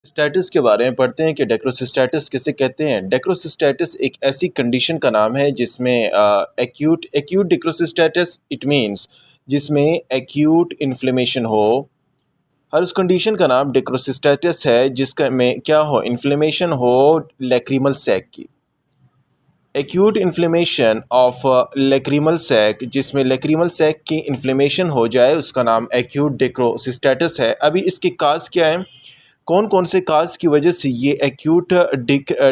Status के बारे में पढ़ते हैं कि डेक्रोसिस्टेटिस किसे कहते हैं। डेक्रोसिस्टेटिस एक ऐसी कंडीशन का नाम है जिसमें एक्यूट डेक्रोसिस्टेटिस इट मींस जिसमें एक्यूट इन्फ्लेमेशन हो। हर उस कंडीशन का नाम डेक्रोसिस्टेटिस है जिसका में क्या हो, इन्फ्लेमेशन हो लैक्रिमल सैक की। Acute inflammation of lacrimal sac, जिसमें लैक्रिमल सैक की इन्फ्लेमेशन हो जाए, उसका नाम एक्यूट डेक्रोसिस्टेटिस है। अभी इसके काज क्या है, कौन कौन से काज की वजह से ये एक्यूट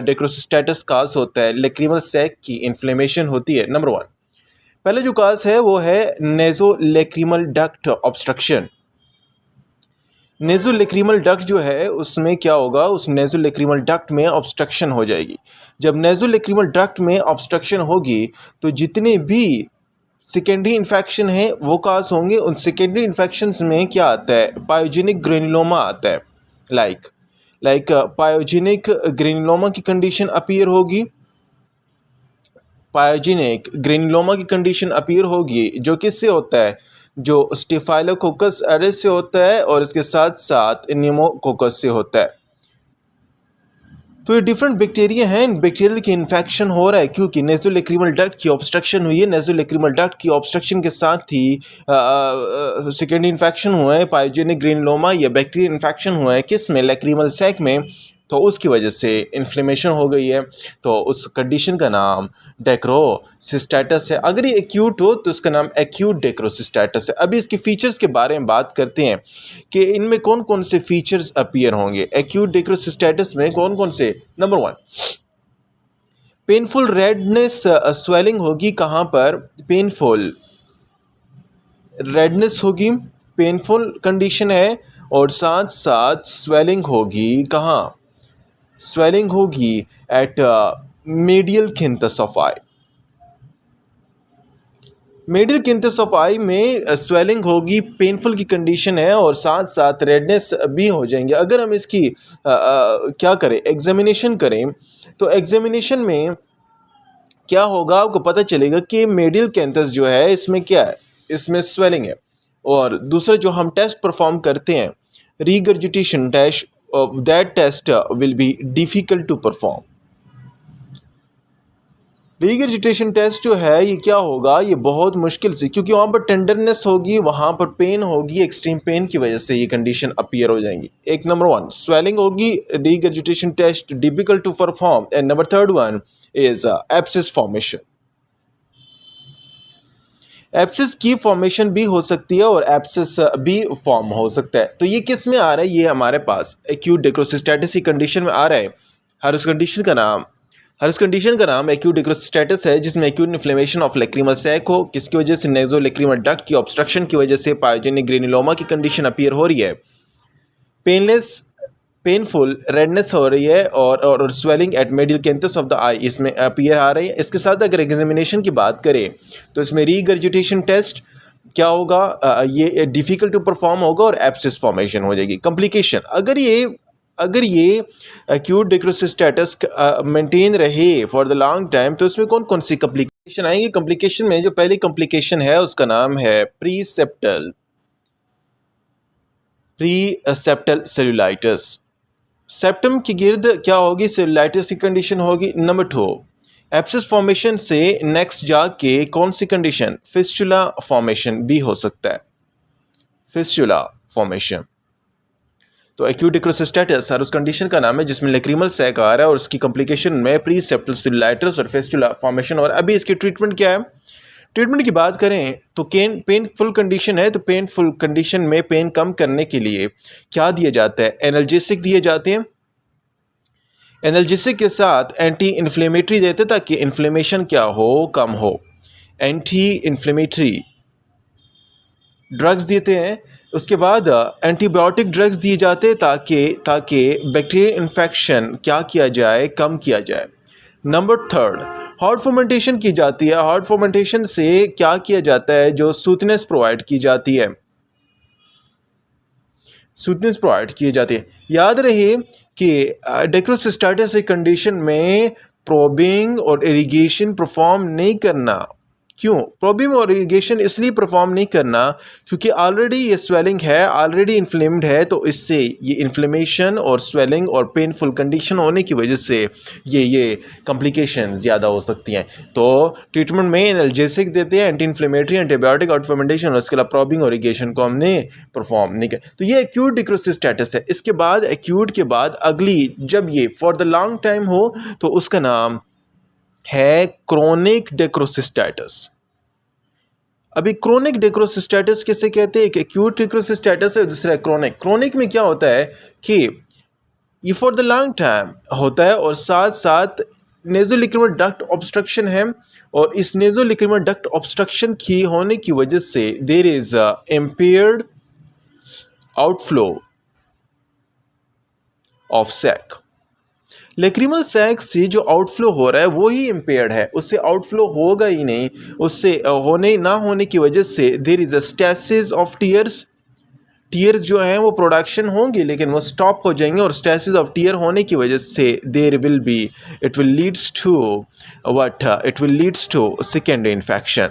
डेक्रोसिस्टेटिस काज होता है, लैक्रिमल सैक की इन्फ्लेमेशन होती है। नंबर 1, पहले जो काज है वो है नेज़ोलैक्रिमल डक्ट ऑब्स्ट्रक्शन। नेज़ोलैक्रिमल डक्ट जो है उसमें क्या होगा, उस नेज़ोलैक्रिमल डक्ट में ऑब्स्ट्रक्शन हो जाएगी। जब नेज़ोलैक्रिमल डक्ट में ऑब्स्ट्रक्शन होगी तो जितने भी सेकेंडरी इन्फेक्शन हैं वो काज होंगे। उन सेकेंडरी इन्फेक्शंस में क्या आता है, पायोजेनिक ग्रेनुलोमा आता है। लाइक पायोजेनिक ग्रेनुलोमा की कंडीशन अपीयर होगी। पायोजेनिक ग्रेनुलोमा की कंडीशन अपीयर होगी जो किससे होता है, जो स्टेफाइलोकोकस एरिस से होता है और इसके साथ साथ न्यूमोकोकस से होता है। तो ये डिफरेंट बैक्टीरिया हैं, इन बैक्टीरियल की इन्फेक्शन हो रहा है क्योंकि नेज़ोलैक्रिमल डक्ट की ऑब्स्ट्रक्शन हुई है। नेज़ोलैक्रिमल डक्ट की ऑब्स्ट्रक्शन के साथ ही सेकेंडरी इन्फेक्शन हुआ है, पायोजेनिक ग्रेनुलोमा या बैक्टीरियल इन्फेक्शन हुआ है किस में, लैक्रिमल सैक में। तो उसकी वजह से इन्फ्लेमेशन हो गई है, तो उस कंडीशन का नाम डेक्रोसिस्टेटिस है। अगर ये एक्यूट हो तो उसका नाम एक्यूट डेक्रोसिस्टेटिस है। अभी इसके फीचर्स के बारे में बात करते हैं कि इनमें कौन कौन से फीचर्स अपीयर होंगे एक्यूट डेक्रोसिस्टेटिस में, कौन कौन से। नंबर 1, पेनफुल रेडनेस स्वेलिंग होगी। कहाँ पर, पेनफुल रेडनेस होगी, पेनफुल कंडीशन है, और साथ साथ स्वेलिंग होगी। कहाँ स्वेलिंग होगी, at medial canthus of eye. Medial canthus of eye में स्वेलिंग होगी, पेनफुल की कंडीशन है, और साथ साथ रेडनेस भी हो जाएंगे। अगर हम इसकी क्या करें, एग्जामिनेशन करें, तो एग्जामिनेशन में क्या होगा, आपको पता चलेगा कि मेडियल किंतस जो है इसमें क्या है, इसमें स्वेलिंग है। और दूसरा जो हम टेस्ट परफॉर्म करते हैं, regurgitation test, that test will be difficult to perform। Regurgitation test जो है ये क्या होगा, ये बहुत मुश्किल से, क्योंकि वहाँ पर टेंडरनेस होगी, वहाँ पर पेन होगी, एक्सट्रीम पेन की वजह से ये कंडीशन अपीयर हो जाएंगी। एक नंबर 1 स्वेलिंग होगी, regurgitation test difficult to perform, and number 3 is abscess formation. Abscess की फॉर्मेशन भी हो सकती है और एब्सिस भी फॉर्म हो सकता है। तो ये किस में आ रहा है, ये हमारे पास एक्यूट डेक्रोसिस्टेटिस की कंडीशन में आ रहा है। हर उस कंडीशन का नाम एक्यूट डेक्रोसिस्टेटिस है जिसमें acute inflammation of lacrimal sac हो, किसकी वजह से, नेज़ोलैक्रिमल डक्ट की ऑब्स्ट्रक्शन की वजह से पायोजेनिक ग्रेनुलोमा की कंडीशन अपीयर हो रही है, पेनफुल रेडनेस हो रही है, और swelling at medial canthus of the eye इसमें अपीयर आ रही है। इसके साथ अगर एग्जामिनेशन की बात करें तो इसमें रीगर्जिटेशन टेस्ट क्या होगा, ये डिफ़िकल्ट टू परफॉर्म होगा और एब्सिस फॉर्मेशन हो जाएगी। कॉम्प्लिकेशन, अगर ये एक्यूट डेक्रोसिस्टेटिस मेंटेन रहे फॉर द लॉन्ग टाइम तो इसमें कौन कौन सी कॉम्प्लिकेशन आएंगी। कॉम्प्लिकेशन में जो पहली कॉम्प्लिकेशन है उसका नाम है प्रीसेप्टल सेल्यूलाइटिस। सेप्टम की गिर्द क्या होगी, सेल्यूलाइटिस की कंडीशन होगी। नंबर 2, एब्सिस फॉर्मेशन से नेक्स्ट जाके कौन सी कंडीशन, फिस्टुला फॉर्मेशन भी हो सकता है, फिस्टुला फॉर्मेशन। तो एक्यूट डेक्रोसिस्टेटिस हर उस कंडीशन का नाम है जिसमें लैक्रिमल सैक आ रहा है और उसकी कॉम्प्लिकेशन में प्रीसेप्टल सेल्यूलाइटिस और फिस्टुला फॉर्मेशन। और अभी इसकी ट्रीटमेंट क्या है, ट्रीटमेंट की बात करें तो पेनफुल कंडीशन है, तो पेनफुल कंडीशन में पेन कम करने के लिए क्या दिया जाता है, एनाल्जेसिक दिए जाते हैं। एनाल्जेसिक के साथ एंटी इन्फ्लेमेटरी देते हैं ताकि इन्फ्लेमेशन क्या हो, कम हो। एंटी इन्फ्लेमेटरी ड्रग्स देते हैं, उसके बाद एंटीबायोटिक ड्रग्स दिए जाते हैं ताकि बैक्टीरियल इन्फेक्शन क्या किया जाए, कम किया जाए। नंबर 3, हॉट फर्मेंटेशन की जाती है। हॉट फर्मेंटेशन से क्या किया जाता है, जो सूथनेस प्रोवाइड की जाती है, सूथनेस प्रोवाइड की जाती है। याद रहे कि डेक्रोसिस्टेटिस कंडीशन में प्रोबिंग और इरिगेशन परफॉर्म नहीं करना, क्यों प्रोबिंग और इरिगेशन इसलिए परफॉर्म नहीं करना क्योंकि ऑलरेडी ये स्वेलिंग है, ऑलरेडी इन्फ्लेम्ड है, तो इससे ये इन्फ्लेमेशन और स्वेलिंग और पेनफुल कंडीशन होने की वजह से ये कॉम्प्लिकेशन ज़्यादा हो सकती हैं। तो ट्रीटमेंट में एनाल्जेसिक देते हैं, anti inflammatory, antibiotic, out fermentation, और इसके अलावा प्रोबिंग और इरिगेशन को हमने परफॉर्म नहीं किया। तो ये एक्यूट डिक्रोसिस्टैटिस है। इसके बाद एक्यूट के बाद अगली जब ये फॉर द लॉन्ग टाइम हो तो उसका नाम है क्रोनिक डेक्रोसिस्टैटिस। अभी क्रोनिक डेक्रोसिस्टैटिस किसे कहते हैं? एक एक्यूट डेक्रोसिस्टैटिस है, दूसरा क्रोनिक। क्रोनिक में क्या होता है कि ये फॉर द लॉन्ग टाइम होता है और साथ साथ नेज़ोलैक्रिमल डक्ट ऑब्स्ट्रक्शन है, और इस नेज़ोलैक्रिमल डक्ट ऑब्स्ट्रक्शन की होने की वजह से there is impaired outflow of sac. Lacrimal sac से जो आउटफ्लो हो रहा है वो ही इम्पेयर्ड है, उससे आउटफ्लो होगा ही नहीं। उससे होने ना होने की वजह से there is a stasis of tears. Tears जो हैं वो प्रोडक्शन होंगे लेकिन वो स्टॉप हो जाएंगे, और स्टेसिस ऑफ टीयर होने की वजह से there will be it will leads to secondary infection.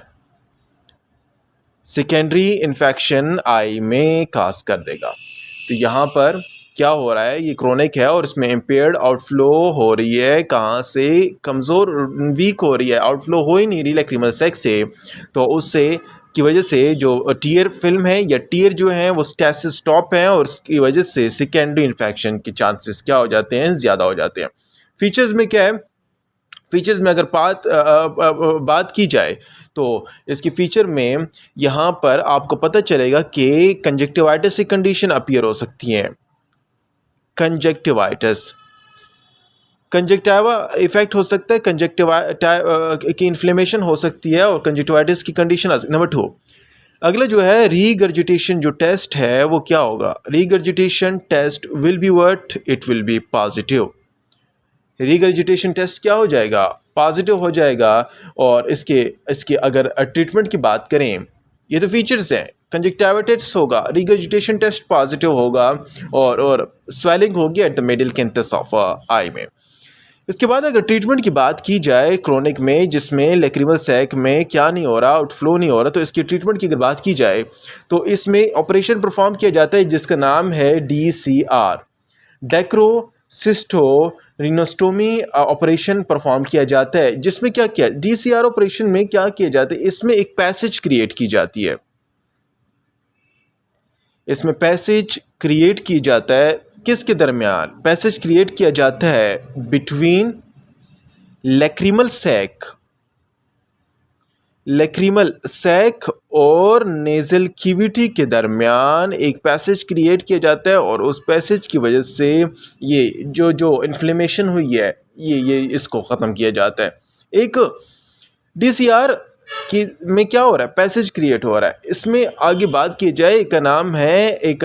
Secondary infection eye में काज कर देगा। तो यहाँ पर क्या हो रहा है, ये क्रोनिक है और इसमें इम्पेयर्ड आउटफ्लो हो रही है। कहाँ से? कमज़ोर, वीक हो रही है, आउटफ्लो हो ही नहीं रही लेक्रिमल सैक से। तो उससे की वजह से जो टीयर फिल्म है या टीयर जो है वो स्टेसिस स्टॉप है, और उसकी वजह से सेकेंडरी इन्फेक्शन के चांसेस क्या हो जाते हैं? ज़्यादा हो जाते हैं। फीचर्स में क्या है? फीचर्स में अगर बात की जाए तो इसकी फ़ीचर में यहाँ पर आपको पता चलेगा कि कंजक्टिवाइटिस की कंडीशन अपीयर हो सकती है। कंजक्टिवा इफेक्ट हो सकता है, कंजक्टिवा की इन्फ्लेमेशन हो सकती है, और कंजक्टिवाइटिस की कंडीशन। नंबर 2 अगला जो है रीगर्जिटेशन जो टेस्ट है वो क्या होगा? Regurgitation test will be what? It will be positive. Regurgitation test क्या हो जाएगा? पॉजिटिव हो जाएगा। और इसके अगर ट्रीटमेंट की बात करें, ये तो फीचर्स हैं। कंजक्टिवाइटिस होगा, रीगर्जिटेशन टेस्ट पॉजिटिव होगा, और स्वेलिंग होगी at the middle canthus of eye में। इसके बाद अगर ट्रीटमेंट की बात की जाए क्रोनिक में, जिसमें लेक्रिमल सैक में क्या नहीं हो रहा, आउटफ्लो नहीं हो रहा, तो इसकी ट्रीटमेंट की अगर बात की जाए तो इसमें ऑपरेशन परफॉर्म किया जाता है जिसका नाम है DCR, डेक्रोसिस्टोरिनोस्टोमी ऑपरेशन परफॉर्म किया जाता है। जिसमें क्या किया DCR ऑपरेशन में क्या किया जाता है? इसमें एक पैसेज क्रिएट की जाती है। इसमें पैसेज क्रिएट की जाता है किसके दरमियान? पैसेज क्रिएट किया जाता है बिटवीन लेक्रिमल सैक और नेजल कैविटी के दरमियान एक पैसेज क्रिएट किया जाता है, और उस पैसेज की वजह से ये जो इन्फ्लेमेशन हुई है ये इसको ख़त्म किया जाता है। एक DCR कि में क्या हो रहा है? पैसेज क्रिएट हो रहा है। इसमें आगे बात की जाए, एक का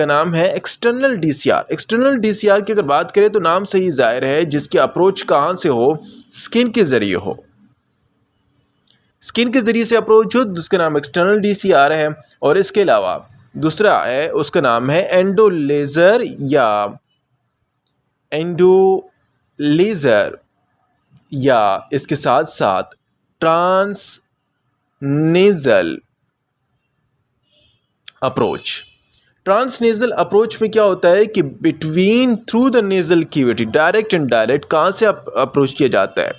नाम है एक्सटर्नल DCR। एक्सटर्नल DCR की अगर बात करें तो नाम से ही जाहिर है जिसकी अप्रोच कहाँ से हो? स्किन के ज़रिए हो। स्किन के ज़रिए से अप्रोच हो, उसका नाम एक्सटर्नल DCR है। और इसके अलावा दूसरा है, उसका नाम है एंडोलेज़र या इसके साथ साथ ट्रांस नेजल अप्रोच। ट्रांसनेजल अप्रोच में क्या होता है कि between through the nasal cavity, direct and direct कहाँ से अप्रोच किया जाता है?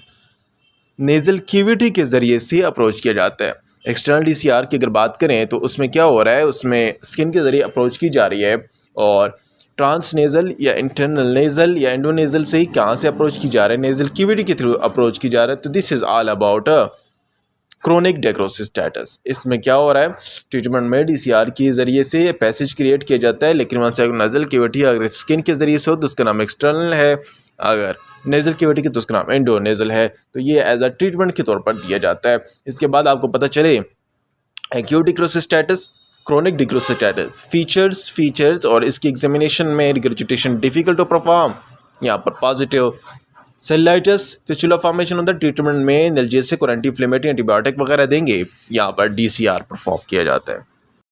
नेजल कैविटी के ज़रिए से अप्रोच किया जाता है। एक्सटर्नल DCR की अगर बात करें तो उसमें क्या हो रहा है? उसमें स्किन के ज़रिए अप्रोच की जा रही है, और ट्रांसनेजल या इंटरनल नेजल या एंडोनेजल से ही कहाँ से अप्रोच की जा रहा है? नेजल कैविटी के थ्रू अप्रोच की जा रहा है। तो this is all about chronic dacryocystitis. इसमें क्या हो रहा है? ट्रीटमेंट में DCR के ज़रिए से पैसेज क्रिएट किया जाता है, लेकिन नेजल कैविटी अगर स्किन के ज़रिए से हो तो उसका नाम एक्सटर्नल है, अगर नेजल कैविटी की तो उसका नाम एंडोनेजल है। तो ये एज अ ट्रीटमेंट के तौर पर दिया जाता है। इसके बाद आपको पता चले एक्यूट डेक्रोसिस्टैटिस, क्रोनिक डेक्रोसिस्टैटिस, फीचर्स और इसकी एग्जामिनेशन में रिगर्जिटेशन डिफिकल्ट टू परफॉर्म, यहाँ पर पॉजिटिव। सेल्युलाइटिस, फिस्टुला फॉर्मेशन होता है, ट्रीटमेंट में एनाल्जेसिक और एंटी इन्फ्लेमेटरी एंटीबायोटिक वगैरह देंगे, यहाँ पर DCR परफॉर्म किया जाता है।